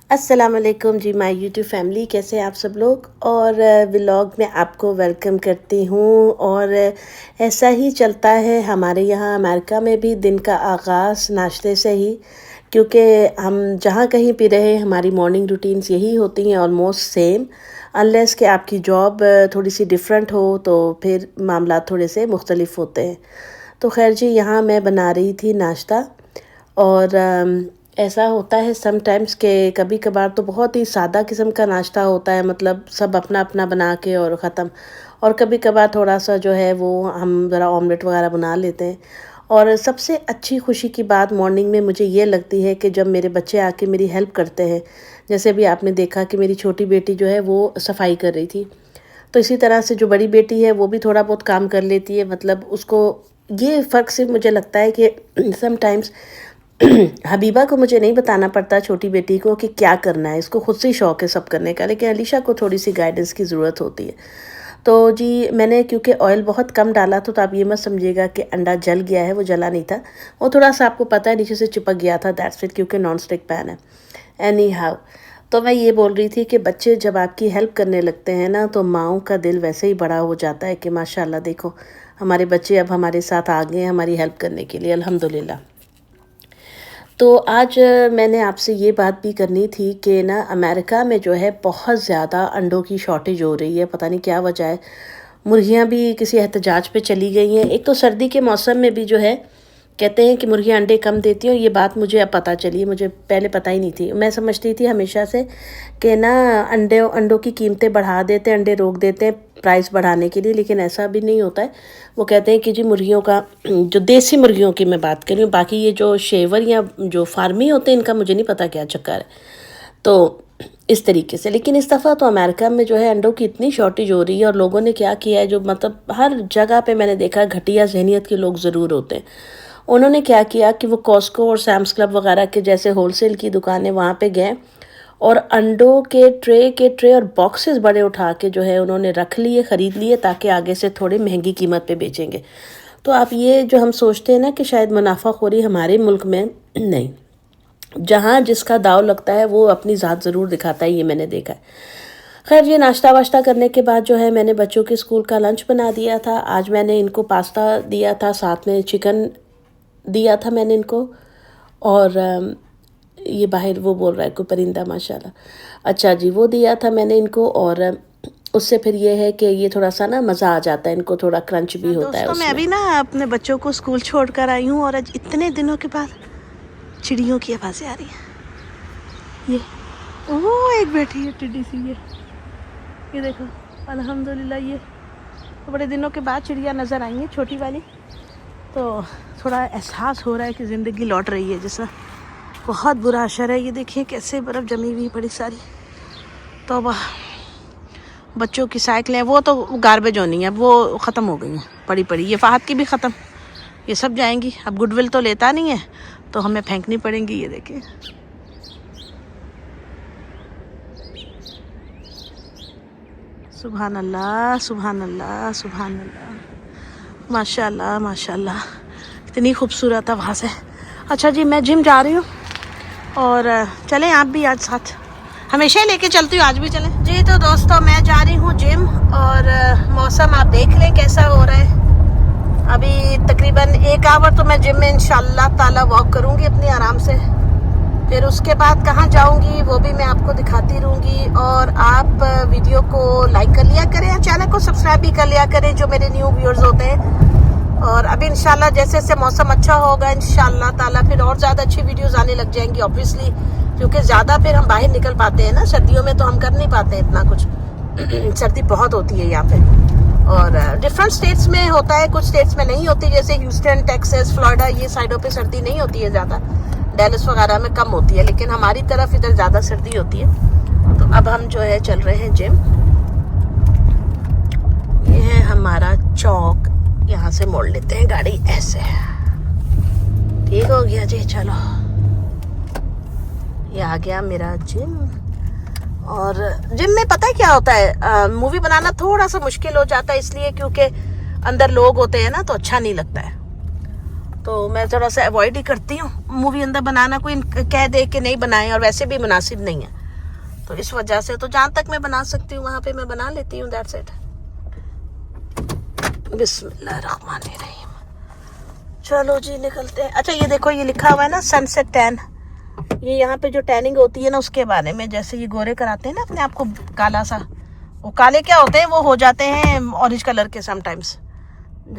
अस्सलाम वालेकुम जी my YouTube family, कैसे हैं आप सब लोग। और व्लॉग में आपको वेलकम करती हूँ। और ऐसा ही चलता है हमारे यहाँ अमेरिका में भी दिन का आगाज़ नाश्ते से ही, क्योंकि हम जहाँ कहीं भी रहे हमारी मॉर्निंग रूटीन्स यही होती हैं ऑलमोस्ट सेम, अनलेस कि आपकी जॉब थोड़ी सी डिफरेंट हो तो फिर मामला थोड़े से मुख्तलिफ होते हैं। तो खैर जी, यहाँ मैं बना रही थी नाश्ता। और ऐसा होता है समटाइम्स के कभी कभार तो बहुत ही सादा किस्म का नाश्ता होता है, मतलब सब अपना अपना बना के और ख़त्म। और कभी कभार थोड़ा सा जो है वो हम ज़रा ऑमलेट वगैरह बना लेते हैं। और सबसे अच्छी खुशी की बात मॉर्निंग में मुझे ये लगती है कि जब मेरे बच्चे आके मेरी हेल्प करते हैं। जैसे भी आपने देखा कि मेरी छोटी बेटी जो है वो सफाई कर रही थी, तो इसी तरह से जो बड़ी बेटी है वो भी थोड़ा बहुत काम कर लेती है। मतलब उसको ये फ़र्क सिर्फ मुझे लगता है कि समटाइम्स हबीबा को मुझे नहीं बताना पड़ता, छोटी बेटी को, कि क्या करना है। इसको खुद से ही शौक़ है सब करने का, लेकिन अलीशा को थोड़ी सी गाइडेंस की ज़रूरत होती है। तो जी मैंने क्योंकि ऑयल बहुत कम डाला तो आप ये मत समझिएगा कि अंडा जल गया है, वो जला नहीं था। वो थोड़ा सा आपको पता है नीचे से चिपक गया था, दैट्स इट, क्योंकि नॉन स्टिक पैन है। एनी हाउ, तो मैं ये बोल रही थी कि बच्चे जब आपकी हेल्प करने लगते हैं ना तो माँओं का दिल वैसे ही बड़ा हो जाता है कि माशाल्लाह देखो हमारे बच्चे अब हमारे साथ आ गए हैं हमारी हेल्प करने के लिए, अल्हम्दुलिल्लाह। तो आज मैंने आपसे ये बात भी करनी थी कि ना अमेरिका में जो है बहुत ज़्यादा अंडों की शॉर्टेज हो रही है, पता नहीं क्या वजह है। मुर्गियाँ भी किसी एहतजाज पे चली गई हैं। एक तो सर्दी के मौसम में भी जो है कहते हैं कि मुर्गियाँ अंडे कम देती हैं, और ये बात मुझे अब पता चली, मुझे पहले पता ही नहीं थी। मैं समझती थी हमेशा से कि ना अंडों की कीमतें बढ़ा देते हैं, अंडे रोक देते हैं प्राइस बढ़ाने के लिए, लेकिन ऐसा भी नहीं होता है। वो कहते हैं कि जी मुर्गियों का, जो देसी मुर्गियों की मैं बात कर रही हूँ, बाकी ये जो शेवर या जो फार्मी होते हैं इनका मुझे नहीं पता क्या चक्कर है। तो इस तरीके से, लेकिन इस दफ़ा तो अमेरिका में जो है अंडों की इतनी शॉर्टेज हो रही है, और लोगों ने क्या किया है, जो मतलब हर जगह पे मैंने देखा घटिया जहनीत के लोग ज़रूर होते हैं। उन्होंने क्या किया कि वो कॉस्को और सैम्स क्लब वगैरह के जैसे होलसेल की दुकानें वहाँ पे गए, और अंडों के ट्रे और बॉक्सेस बड़े उठा के जो है उन्होंने रख लिए, ख़रीद लिए, ताकि आगे से थोड़ी महंगी कीमत पे बेचेंगे। तो आप ये जो हम सोचते हैं ना कि शायद मुनाफाखोरी हमारे मुल्क में, नहीं, जहाँ जिसका दाव लगता है वो अपनी ज़ात ज़रूर दिखाता है, ये मैंने देखा है। खैर ये नाश्ता वाश्ता करने के बाद जो है मैंने बच्चों के स्कूल का लंच बना दिया था। आज मैंने इनको पास्ता दिया था, साथ में चिकन दिया था मैंने इनको। और ये बाहर वो बोल रहा है कोई परिंदा माशाल्लाह। अच्छा जी, वो दिया था मैंने इनको। और उससे फिर ये है कि ये थोड़ा सा ना मज़ा आ जाता है, इनको थोड़ा क्रंच भी होता है उसमें। मैं अभी ना अपने बच्चों को स्कूल छोड़ कर आई हूँ, और आज इतने दिनों के बाद चिड़ियों की आवाज़ें आ रही हैं। ये वो एक बैठी है टिड्डी सी, ये देखो, अल्हम्दुलिल्लाह। ये तो बड़े दिनों के बाद चिड़िया नज़र आई है, छोटी वाली। तो थोड़ा एहसास हो रहा है कि ज़िंदगी लौट रही है जैसा। बहुत बुरा असर है, ये देखिए कैसे बर्फ़ जमी हुई बड़ी सारी। तो बच्चों की साइकिलें वो तो गार्बेज होनी है, वो ख़त्म हो गई हैं पड़ी पड़ी। ये फ़हद की भी ख़त्म, ये सब जाएंगी। अब गुडविल तो लेता नहीं है तो हमें फेंकनी पड़ेंगी। ये देखिए, सुभान अल्लाह सुभान अल्लाह सुभान अल्लाह, माशाल्लाह माशाल्लाह, इतनी खूबसूरत आवाज़ है। अच्छा जी, मैं जिम जा रही हूँ, और चलें आप भी आज साथ, हमेशा ही लेके चलती हूँ, आज भी चलें जी। तो दोस्तों मैं जा रही हूँ जिम, और मौसम आप देख लें कैसा हो रहा है। अभी तकरीबन 1 आवर तो मैं जिम में इंशाल्लाह ताला वॉक करूँगी अपनी आराम से। फिर उसके बाद कहाँ जाऊँगी वो भी मैं आपको दिखाती रहूँगी। और आप वीडियो को लाइक कर लिया करें, चैनल को सब्सक्राइब भी कर लिया करें जो मेरे न्यू व्यूअर्स होते हैं। और अभी इंशाल्लाह जैसे जैसे मौसम अच्छा होगा इंशाल्लाह ताला फिर और ज़्यादा अच्छी वीडियोस आने लग जाएंगी, ऑब्वियसली, क्योंकि ज़्यादा फिर हम बाहर निकल पाते हैं ना। सर्दियों में तो हम कर नहीं पाते इतना कुछ सर्दी बहुत होती है यहाँ पे, और डिफरेंट स्टेट्स में होता है, कुछ स्टेट्स में नहीं होती, जैसे ह्यूस्टन, टेक्सास, फ्लोरिडा, ये साइडों पे सर्दी नहीं होती है ज़्यादा। डैलस वगैरह में कम होती है, लेकिन हमारी तरफ इधर ज़्यादा सर्दी होती है। तो अब हम जो है चल रहे हैं जिम। ये है हमारा चौक, यहाँ से मोड़ लेते हैं गाड़ी, ऐसे ठीक हो गया जी। चलो, ये आ गया मेरा जिम। और जिम में पता है क्या होता है, मूवी बनाना थोड़ा सा मुश्किल हो जाता है, इसलिए क्योंकि अंदर लोग होते हैं ना तो अच्छा नहीं लगता है। तो मैं थोड़ा सा अवॉइड ही करती हूँ मूवी अंदर बनाना। कोई कह दे कि नहीं बनाएं, और वैसे भी मुनासिब नहीं है। तो इस वजह से तो जहाँ तक मैं बना सकती हूँ वहाँ पे मैं बना लेती हूँ, दैट्स इट। बिस्मिल्लाहिर्रहमानिर्रहीम। चलो जी निकलते हैं। अच्छा ये देखो, ये लिखा हुआ है ना सनसेट टैन, ये यहाँ पे जो टैनिंग होती है ना उसके बारे में। जैसे ये गोरे कराते हैं ना अपने आप को काला सा, वो काले क्या होते हैं, वो हो जाते हैं ऑरेंज कलर के समटाइम्स।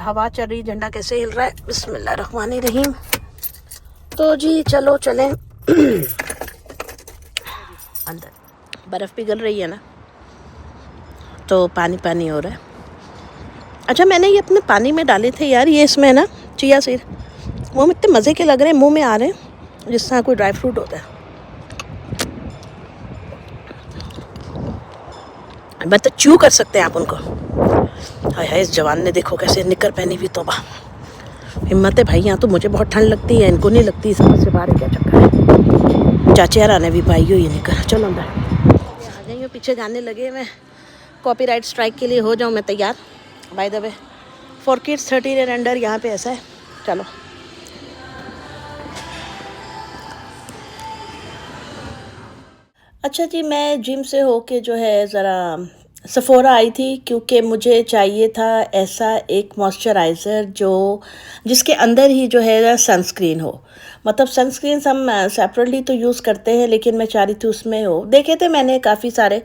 हवा चल रही, झंडा कैसे हिल रहा है। बिस्मिल्लाहिर्रहमानिर्रहीम। तो जी चलो चलें। अंदर बर्फ़ पिघल रही है ना, तो पानी पानी हो रहा है। अच्छा मैंने ये अपने पानी में डाले थे यार, ये इसमें ना चिया सीड, वो इतने मज़े के लग रहे हैं, मुंह में आ रहे हैं जिस तरह कोई ड्राई फ्रूट होता है। मैं तो च्यू कर सकते हैं आप उनको। हाय हाय, इस जवान ने देखो कैसे निकर पहनी हुई, तोबा हिम्मत है भाई। यहाँ तो मुझे बहुत ठंड लगती है, इनको नहीं लगती, समझ से बाहर क्या चक्कर है। चाचे यार ने भी पाई हो ये निकर। चलो अंदर आ गई हूँ, पीछे गाने लगे। मैं कॉपीराइट स्ट्राइक के लिए हो जाऊँ मैं तैयार। By the way for kids 13 and under यहाँ पे ऐसा है। चलो अच्छा जी, मैं जिम से होके जो है ज़रा सफ़ोरा आई थी, क्योंकि मुझे चाहिए था ऐसा एक मॉइस्चराइज़र जो जिसके अंदर ही जो है सनस्क्रीन हो। मतलब सनस्क्रीन हम सेपरेटली तो यूज़ करते हैं, लेकिन मैं चाह रही थी उसमें हो। देखे थे मैंने काफ़ी सारे,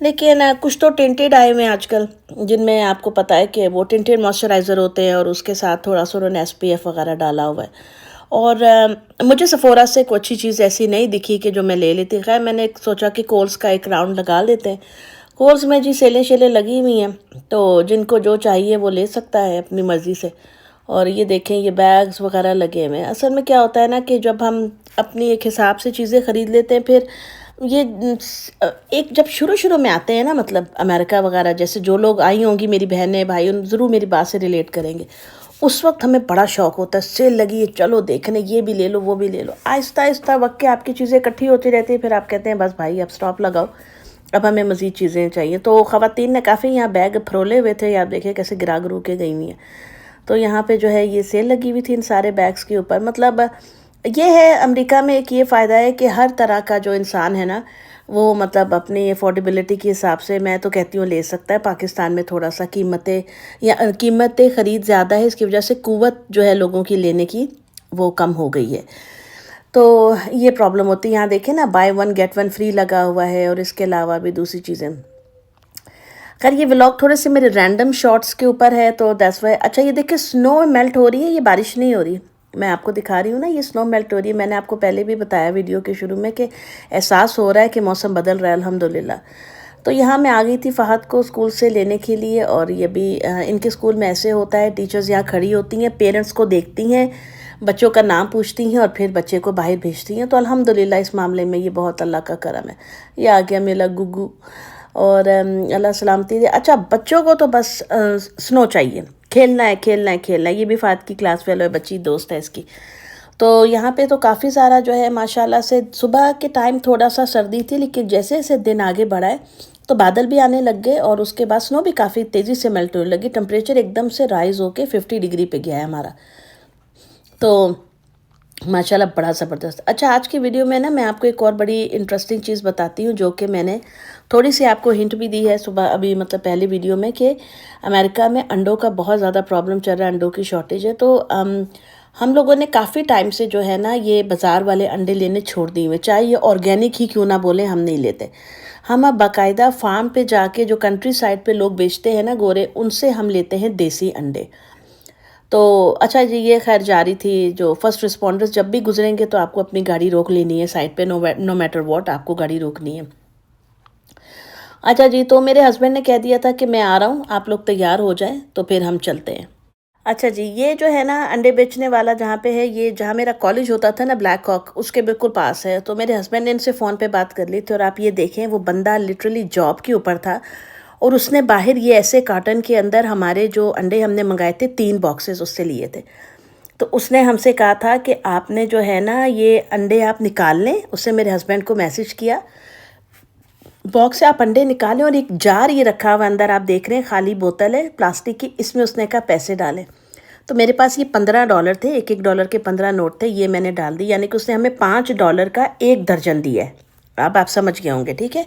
लेकिन कुछ तो टिंटेड आए हुए हैं आजकल, जिनमें आपको पता है कि वो टिंटेड मॉइस्चराइज़र होते हैं और उसके साथ थोड़ा सा उन्होंने SPF वगैरह डाला हुआ है। और मुझे सफ़ोरा से कोई अच्छी चीज़ ऐसी नहीं दिखी कि जो मैं ले लेती। खैर मैंने सोचा कि कोल्स का एक राउंड लगा लेते हैं। कोल्स में जी सेलें शेलें लगी हुई हैं, तो जिनको जो चाहिए वो ले सकता है अपनी मर्ज़ी से। और ये देखें, ये बैग्स वगैरह लगे हुए हैं। असल में क्या होता है ना कि जब हम अपनी एक हिसाब से चीज़ें ख़रीद लेते हैं, फिर ये एक जब शुरू शुरू में आते हैं ना, मतलब अमेरिका वगैरह, जैसे जो लोग आई होंगी मेरी बहनें भाई, उन ज़रूर मेरी बात से रिलेट करेंगे। उस वक्त हमें बड़ा शौक़ होता है, सेल लगी है चलो देखने, ये भी ले लो वो भी ले लो। आहिस्ता आहिस्ता वक्त के आपकी चीज़ें इकट्ठी होती रहती है, फिर आप कहते हैं बस भाई अब स्टॉप लगाओ, अब हमें मज़ीद चीज़ें चाहिए। तो ख़वातीन ने काफ़ी यहाँ बैग फरोले हुए थे, आप देखिए कैसे गिरा गरू के गई हुई हैं। तो यहाँ पे जो है ये सेल लगी हुई थी इन सारे बैग्स के ऊपर। मतलब ये है अमेरिका में एक ये फ़ायदा है कि हर तरह का जो इंसान है ना, वो मतलब अपनी अफोर्डेबिलिटी के हिसाब से मैं तो कहती हूँ ले सकता है। पाकिस्तान में थोड़ा सा कीमतें ख़रीद ज़्यादा है, इसकी वजह से कुव्वत जो है लोगों की लेने की वो कम हो गई है, तो ये प्रॉब्लम होती है। यहाँ देखें ना, बाय 1 गेट 1 फ्री लगा हुआ है, और इसके अलावा भी दूसरी चीज़ें। खैर ये व्लॉग थोड़े से मेरे रैंडम शॉट्स के ऊपर है, तो दैट्स वाई। अच्छा ये देखिए स्नो मेल्ट हो रही है, ये बारिश नहीं हो रही, मैं आपको दिखा रही हूँ ना, ये स्नो मेल्ट हो रही है। मैंने आपको पहले भी बताया वीडियो के शुरू में कि एहसास हो रहा है कि मौसम बदल रहा है अल्हम्दुलिल्लाह। तो यहाँ मैं आ गई थी फ़हद को स्कूल से लेने के लिए, और ये भी इनके स्कूल में ऐसे होता है, टीचर्स यहाँ खड़ी होती हैं, पेरेंट्स को देखती हैं, बच्चों का नाम पूछती हैं और फिर बच्चे को बाहर भेजती हैं। तो अल्हम्दुलिल्लाह इस मामले में ये बहुत अल्लाह का करम है। ये आ गया मेरा गुग्गू, और अल्लाह सलामती दे। अच्छा बच्चों को तो बस स्नो चाहिए, खेलना है खेलना है खेलना है। ये भी फ़ात की क्लास फेलो है बच्ची, दोस्त है इसकी। तो यहाँ पे तो काफ़ी सारा जो है माशाल्लाह से, सुबह के टाइम थोड़ा सा सर्दी थी, लेकिन जैसे जैसे दिन आगे बढ़ा है तो बादल भी आने लग गए, और उसके बाद स्नो भी काफ़ी तेज़ी से मेल्ट होने लगी। टेम्परेचर एकदम से राइज़ होके 50 डिग्री पे गया है हमारा, तो माशाल्लाह बड़ा ज़बरदस्त। अच्छा आज की वीडियो में ना मैं आपको एक और बड़ी इंटरेस्टिंग चीज़ बताती हूँ, जो कि मैंने थोड़ी सी आपको हिंट भी दी है सुबह अभी, मतलब पहली वीडियो में, कि अमेरिका में अंडों का बहुत ज़्यादा प्रॉब्लम चल रहा है, अंडों की शॉर्टेज है। तो हम लोगों ने काफ़ी टाइम से जो है ना ये बाज़ार वाले अंडे लेने छोड़ दिए हुए, चाहे ये ऑर्गेनिक ही क्यों ना बोले, हम नहीं लेते। हम अब बाकायदा फार्म पे जाके, जो कंट्री साइड पे लोग बेचते हैं ना गोरे, उनसे हम लेते हैं देसी अंडे। तो अच्छा जी, ये खैर जारी थी, जो फर्स्ट रिस्पॉन्डर्स जब भी गुजरेंगे तो आपको अपनी गाड़ी रोक लेनी है साइड पे, नो मैटर व्हाट आपको गाड़ी रोकनी है। अच्छा जी, तो मेरे हस्बैंड ने कह दिया था कि मैं आ रहा हूँ, आप लोग तैयार हो जाएं तो फिर हम चलते हैं। अच्छा जी, ये जो है ना अंडे बेचने वाला जहाँ पे है, ये जहाँ मेरा कॉलेज होता था ना ब्लैक हॉक, उसके बिल्कुल पास है। तो मेरे हस्बैंड ने इनसे फ़ोन पे बात कर ली थी, और आप ये देखें वो बंदा लिटरली जॉब के ऊपर था, और उसने बाहर ये ऐसे कार्टन के अंदर हमारे जो अंडे हमने मंगाए थे 3 बॉक्सेस उससे लिए थे। तो उसने हमसे कहा था कि आपने जो है ना ये अंडे आप निकाल लें। उससे मेरे हस्बैंड को मैसेज किया, बॉक्स से आप अंडे निकालें, और एक जार ये रखा हुआ अंदर आप देख रहे हैं, खाली बोतल है प्लास्टिक की, इसमें उसने कहा पैसे डालें। तो मेरे पास ये $15 थे, $1 के 15 नोट थे, ये मैंने डाल दी, यानी कि उसने हमें $5 का 1 दर्जन दिया है। अब आप समझ गए होंगे, ठीक है।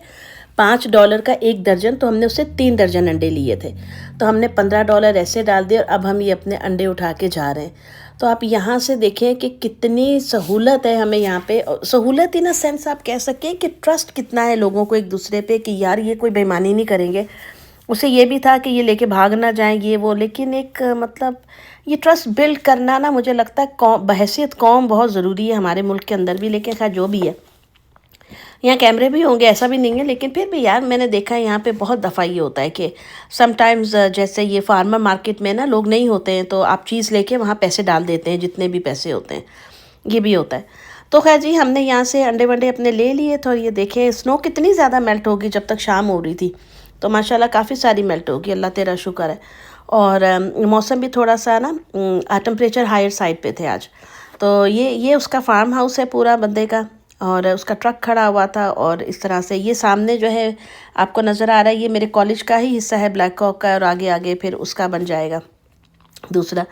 $5 का 1 दर्जन, तो हमने उससे 3 दर्जन अंडे लिए थे, तो हमने $15 ऐसे डाल दिए और अब हम ये अपने अंडे उठा के जा रहे हैं। तो आप यहाँ से देखें कि कितनी सहूलत है हमें यहाँ पे। सहूलत इन अ सेंस आप कह सकते हैं कि ट्रस्ट कितना है लोगों को एक दूसरे पे, कि यार ये कोई बेईमानी नहीं करेंगे। उसे ये भी था कि ये लेके भाग ना जाएं ये वो, लेकिन एक मतलब ये ट्रस्ट बिल्ड करना ना, मुझे लगता है बहैसियत कौम बहुत ज़रूरी है हमारे मुल्क के अंदर भी। लेकिन खैर जो भी है, यहाँ कैमरे भी होंगे ऐसा भी नहीं है, लेकिन फिर भी यार मैंने देखा है यहाँ पे बहुत दफ़ा ये होता है कि समटाइम्स जैसे ये फार्मर मार्केट में ना लोग नहीं होते हैं, तो आप चीज़ लेके वहाँ पैसे डाल देते हैं, जितने भी पैसे होते हैं, ये भी होता है। तो खैर जी, हमने यहाँ से अंडे वंडे अपने ले लिए। तो ये देखें स्नो कितनी ज़्यादा मेल्ट होगी जब तक शाम हो रही थी, तो माशाल्लाह काफ़ी सारी मेल्ट होगी, अल्लाह तेरा शुक्र है। और मौसम भी थोड़ा सा ना टेम्परेचर हायर साइड पे थे आज। तो ये उसका फार्म हाउस है पूरा बंदे का, और उसका ट्रक खड़ा हुआ था। और इस तरह से ये सामने जो है आपको नज़र आ रहा है, ये मेरे कॉलेज का ही हिस्सा है ब्लैक हॉक का, और आगे आगे फिर उसका बन जाएगा दूसरा।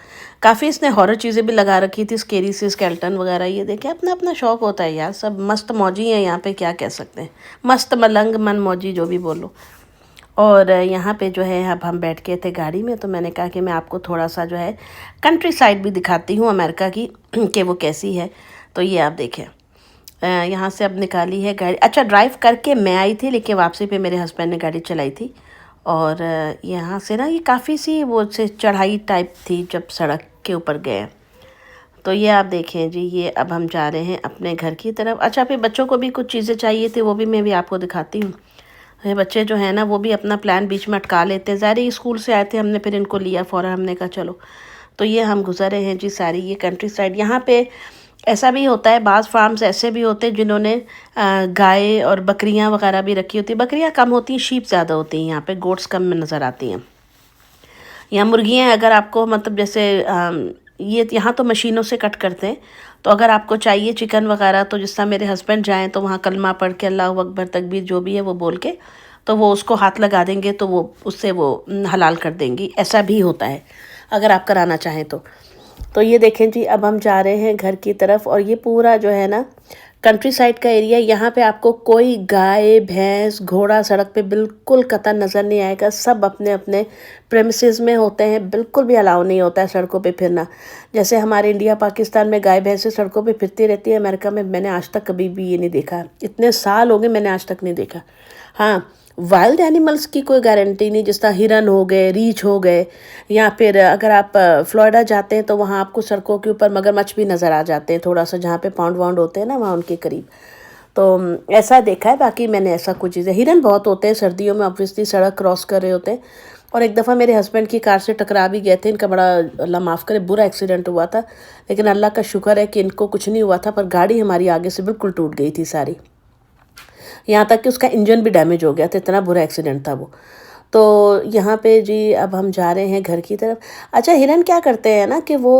काफ़ी इसने हॉरर चीज़ें भी लगा रखी थी, स्केरी से स्केल्टन वगैरह। ये देखे अपना अपना शौक़ होता है यार, सब मस्त मौजी हैं यहाँ पे, क्या कह सकते हैं, मस्त मलंग मन मौजी जो भी बोलो। और यहाँ पे जो है अब हम बैठ के थे गाड़ी में, तो मैंने कहा कि मैं आपको थोड़ा सा जो है कंट्री साइड भी दिखाती हूँ अमेरिका की कि वो कैसी है। तो ये आप देखें, यहाँ से अब निकाली है गाड़ी। अच्छा, ड्राइव करके मैं आई थी, लेकिन वापसी पे मेरे हस्बैंड ने गाड़ी चलाई थी। और यहाँ से ना ये काफ़ी सी वो से चढ़ाई टाइप थी जब सड़क के ऊपर गए। तो ये आप देखें जी, ये अब हम जा रहे हैं अपने घर की तरफ। अच्छा, फिर बच्चों को भी कुछ चीज़ें चाहिए थी, वो भी मैं भी आपको दिखाती हूँ। ये बच्चे जो है ना वो भी अपना प्लान बीच में अटका लेते हैं। ज़ाहिर स्कूल से आए थे, हमने फिर इनको लिया फ़ौरन, हमने कहा चलो। तो ये हम गुजरे हैं जी सारी ये कंट्री साइड। यहाँ पे ऐसा भी होता है, बाज़ फार्म्स ऐसे भी होते हैं जिन्होंने गाय और बकरियां वगैरह भी रखी होती है। बकरियां कम होती हैं, शीप ज़्यादा होती हैं यहाँ पे, गोट्स कम में नज़र आती हैं। यहाँ मुर्गियाँ अगर आपको मतलब जैसे ये यहाँ तो मशीनों से कट करते हैं, तो अगर आपको चाहिए चिकन वगैरह, तो जिस तरह मेरे हस्बैंड जाएँ तो वहाँ कलमा पढ़ के अल्लाह अकबर तकबीर जो भी है वो बोल के, तो वो उसको हाथ लगा देंगे, तो वो उससे वो हलाल कर देंगी। ऐसा भी होता है अगर आप कराना चाहें तो। तो ये देखें जी, अब हम जा रहे हैं घर की तरफ। और ये पूरा जो है ना कंट्री साइड का एरिया, यहाँ पे आपको कोई गाय भैंस घोड़ा सड़क पे बिल्कुल कतई नज़र नहीं आएगा। सब अपने अपने प्रेमिसेस में होते हैं, बिल्कुल भी अलाउ नहीं होता है सड़कों पे फिरना। जैसे हमारे इंडिया पाकिस्तान में गाय भैंसें सड़कों पे फिरती रहती है, अमेरिका में मैंने आज तक कभी भी ये नहीं देखा। इतने साल हो गए मैंने आज तक नहीं देखा। हाँ, वाइल्ड एनिमल्स की कोई गारंटी नहीं, जिस तरह हिरन हो गए, रीछ हो गए, या फिर अगर आप फ्लोरिडा जाते हैं तो वहाँ आपको सड़कों के ऊपर मगरमच्छ भी नज़र आ जाते हैं, थोड़ा सा जहाँ पे पाउंड वाउंड होते हैं ना वहाँ उनके करीब। तो ऐसा देखा है, बाकी मैंने ऐसा कुछ चीज़ें। हिरन बहुत होते हैं सर्दियों में, ऑब्वियसली सड़क क्रॉस कर रहे होते हैं। और एक दफ़ा मेरे हस्बैंड की कार से टकरा भी गए थे, इनका बड़ा अल्लाह माफ़ करे बुरा एक्सीडेंट हुआ था, लेकिन अल्लाह का शुक्र है कि इनको कुछ नहीं हुआ था, पर गाड़ी हमारी आगे से बिल्कुल टूट गई थी सारी, यहाँ तक कि उसका इंजन भी डैमेज हो गया था, इतना बुरा एक्सीडेंट था वो। तो यहाँ पे जी अब हम जा रहे हैं घर की तरफ। अच्छा, हिरन क्या करते हैं ना कि वो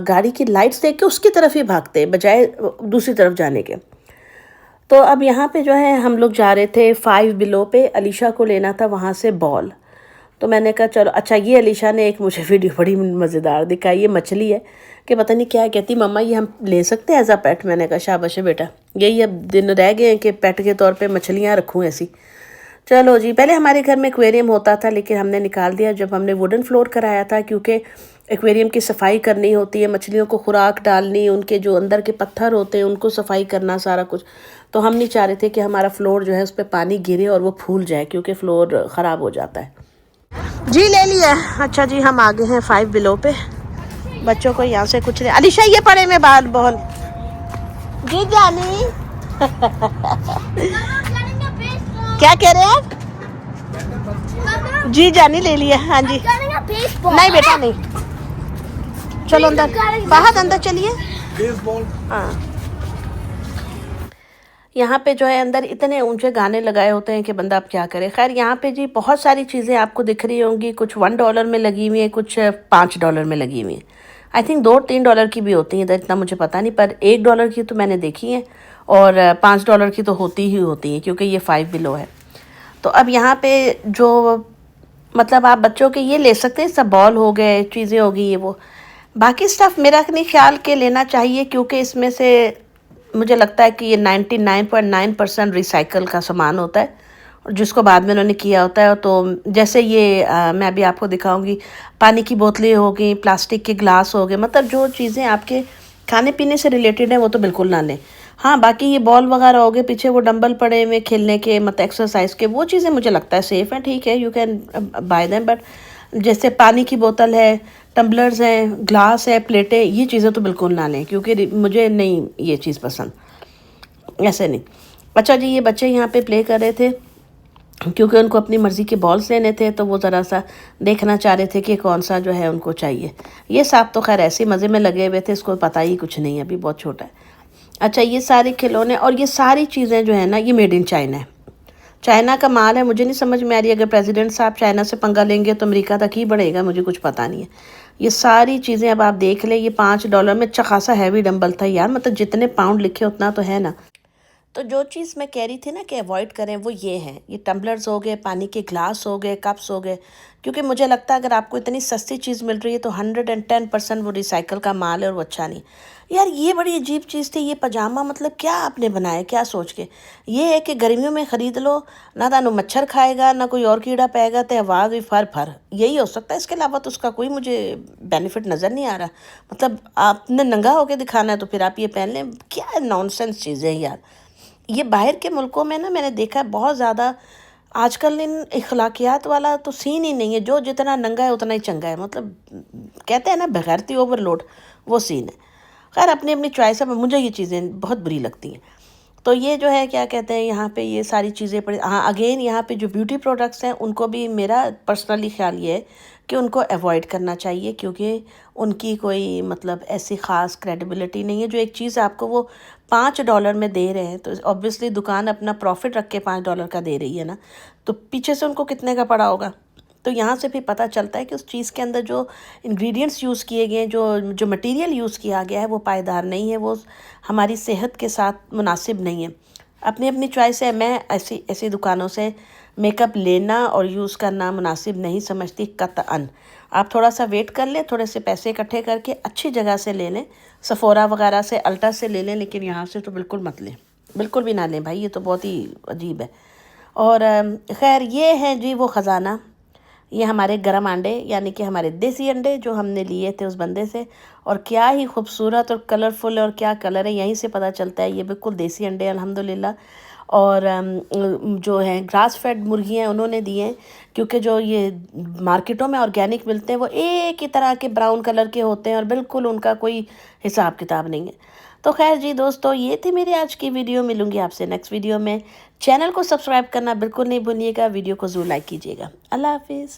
गाड़ी की लाइट्स देख के उसकी तरफ ही भागते हैं बजाय दूसरी तरफ जाने के। तो अब यहाँ पे जो है हम लोग जा रहे थे 5 बिलो पे, अलीशा को लेना था वहाँ से बॉल। तो मैंने कहा चलो। अच्छा, ये अलीशा ने एक मुझे वीडियो बड़ी मज़ेदार दिखाई। ये मछली है कि पता नहीं क्या कहती, मम्मा ये हम ले सकते हैं एज अ पेट। मैंने कहा शाबाश है बेटा, यही अब दिन रह गए हैं कि पेट के तौर पे मछलियाँ रखूँ ऐसी। चलो जी, पहले हमारे घर में एक्वेरियम होता था, लेकिन हमने निकाल दिया जब हमने वुडन फ्लोर कराया था, क्योंकि एक्वेरियम की सफाई करनी होती है, मछलियों को खुराक डालनी, उनके जो अंदर के पत्थर होते हैं उनको सफाई करना सारा कुछ। तो हम नहीं चाह रहे थे कि हमारा फ्लोर जो है उस पर पानी गिरे और वो फूल जाए, क्योंकि फ्लोर ख़राब हो जाता है जी। ले लिया। अच्छा जी, हम आ गए हैं 5 बिलो पे। बच्चों को यहाँ से कुछ नहीं। अलीशा ये पड़े में बाल बॉल जी जानी क्या कह रहे हैं आप? जी जानी ले लिया। हाँ जी। नहीं बेटा नहीं, चलो अंदर, बाहर अंदर चलिए। हाँ, यहाँ पे जो है अंदर इतने ऊंचे गाने लगाए होते हैं कि बंदा अब क्या करे। खैर, यहाँ पे जी बहुत सारी चीज़ें आपको दिख रही होंगी, कुछ $1 में लगी हुई हैं, कुछ $5 में लगी हुई हैं। आई थिंक $2-3 की भी होती हैं, इतना मुझे पता नहीं, पर $1 की तो मैंने देखी है, और $5 की तो होती ही होती है, क्योंकि ये 5 बिलो है। तो अब यहाँ पे जो मतलब आप बच्चों के ये ले सकते हैं, सब बॉल हो गए, चीज़ें हो गई, ये वो। बाकी स्टफ़ मेरा नहीं ख्याल के लेना चाहिए, क्योंकि इसमें से मुझे लगता है कि ये 99.9% रिसाइकल का सामान होता है और जिसको बाद में उन्होंने किया होता है। तो जैसे ये मैं अभी आपको दिखाऊंगी, पानी की बोतलें हो गई, प्लास्टिक के ग्लास हो गए, मतलब जो चीज़ें आपके खाने पीने से रिलेटेड है वो तो बिल्कुल ना लें। हाँ, बाकी ये बॉल वगैरह हो गए, पीछे वो डंबल पड़े हुए खेलने के, मतलब एक्सरसाइज के, वो चीज़ें मुझे लगता है सेफ़ हैं, ठीक है, you can buy them. But जैसे पानी की बोतल है, टम्बलर्स हैं, ग्लास है, प्लेटें, ये चीज़ें तो बिल्कुल ना लें, क्योंकि मुझे नहीं ये चीज़ पसंद, ऐसे नहीं। अच्छा जी, ये बच्चे यहाँ पे प्ले कर रहे थे क्योंकि उनको अपनी मर्ज़ी के बॉल्स लेने थे, तो वो ज़रा सा देखना चाह रहे थे कि कौन सा जो है उनको चाहिए। ये साहब तो खैर ऐसे मज़े में लगे हुए थे, इसको पता ही कुछ नहीं है, अभी बहुत छोटा है। अच्छा, ये सारे खिलौने और ये सारी चीज़ें जो है ना, ये मेड इन चाइना है, चाइना का माल है। मुझे नहीं समझ में आ रही, अगर प्रेसिडेंट साहब चाइना से पंगा लेंगे तो अमेरिका तक ही बढ़ेगा, मुझे कुछ पता नहीं है। ये सारी चीज़ें अब आप देख लें, ये $5 में अच्छा खासा हैवी डंबल था यार, मतलब जितने पाउंड लिखे उतना तो है ना। तो जो चीज़ मैं कह रही थी ना कि अवॉइड करें, वो ये है, ये टम्बलर्स हो गए, पानी के ग्लास हो गए, कप्स हो गए, क्योंकि मुझे लगता है अगर आपको इतनी सस्ती चीज़ मिल रही है तो 110% वो रिसाइकल का माल है और वो अच्छा नहीं। यार ये बड़ी अजीब चीज़ थी, ये पजामा, मतलब क्या आपने बनाया, क्या सोच के? ये है कि गर्मियों में ख़रीद लो, ना तानू मच्छर खाएगा ना कोई और कीड़ा पाएगा, तो आवाज़ भी फर फर, यही हो सकता है, इसके अलावा तो उसका कोई मुझे बेनिफिट नज़र नहीं आ रहा। मतलब आपने नंगा होकर दिखाना है तो फिर आप ये पहन लें, क्या नॉनसेंस चीज़ें हैं यार। ये बाहर के मुल्कों में ना मैंने देखा है बहुत ज़्यादा आजकल इन इखलाकियात वाला तो सीन ही नहीं है, जो जितना नंगा है उतना ही चंगा है, मतलब कहते हैं ना बगैरती ओवरलोड, वो सीन है। खैर अपनी अपनी चॉइस है, पर मुझे ये चीज़ें बहुत बुरी लगती हैं। तो ये जो है क्या कहते हैं, यहाँ पे ये सारी चीज़ें पड़ी। हाँ, अगेन यहाँ पे जो ब्यूटी प्रोडक्ट्स हैं उनको भी मेरा पर्सनली ख्याल ये है कि उनको अवॉइड करना चाहिए, क्योंकि उनकी कोई मतलब ऐसी ख़ास क्रेडिबिलिटी नहीं है। जो एक चीज़ आपको वो $5 में दे रहे हैं, तो ऑब्वियसली दुकान अपना प्रॉफिट रख के $5 का दे रही है ना, तो पीछे से उनको कितने का पड़ा होगा। तो यहाँ से भी पता चलता है कि उस चीज़ के अंदर जो इंग्रेडिएंट्स यूज़ किए गए हैं, जो जो मटेरियल यूज़ किया गया है, वो पायदार नहीं है, वो हमारी सेहत के साथ मुनासिब नहीं है। अपनी अपनी चॉइस है। मैं ऐसी ऐसी दुकानों से मेकअप लेना और यूज़ करना मुनासिब नहीं समझती कतअन। आप थोड़ा सा वेट कर लें, थोड़े से पैसे इकट्ठे करके अच्छी जगह से ले लें, सफ़ोरा वगैरह से, अल्टा से ले लें, लेकिन यहाँ से तो बिल्कुल मत लें, बिल्कुल भी ना लें भाई, ये तो बहुत ही अजीब है। और खैर ये है जी वो ख़जाना, ये हमारे गरम अंडे, यानी कि हमारे देसी अंडे जो हमने लिए थे उस बंदे से, और क्या ही खूबसूरत और कलरफुल, और क्या कलर है, यहीं से पता चलता है ये बिल्कुल देसी अंडे अल्हम्दुलिल्लाह। और जो हैं ग्रास फेड मुर्गियाँ उन्होंने दिए हैं, क्योंकि जो ये मार्केटों में ऑर्गेनिक मिलते हैं वो एक ही तरह के ब्राउन कलर के होते हैं और बिल्कुल उनका कोई हिसाब किताब नहीं है। तो खैर जी दोस्तों, ये थी मेरी आज की वीडियो। मिलूंगी आपसे नेक्स्ट वीडियो में। चैनल को सब्सक्राइब करना बिल्कुल नहीं भूलिएगा, वीडियो को ज़रूर लाइक कीजिएगा। अल्लाह हाफिज़।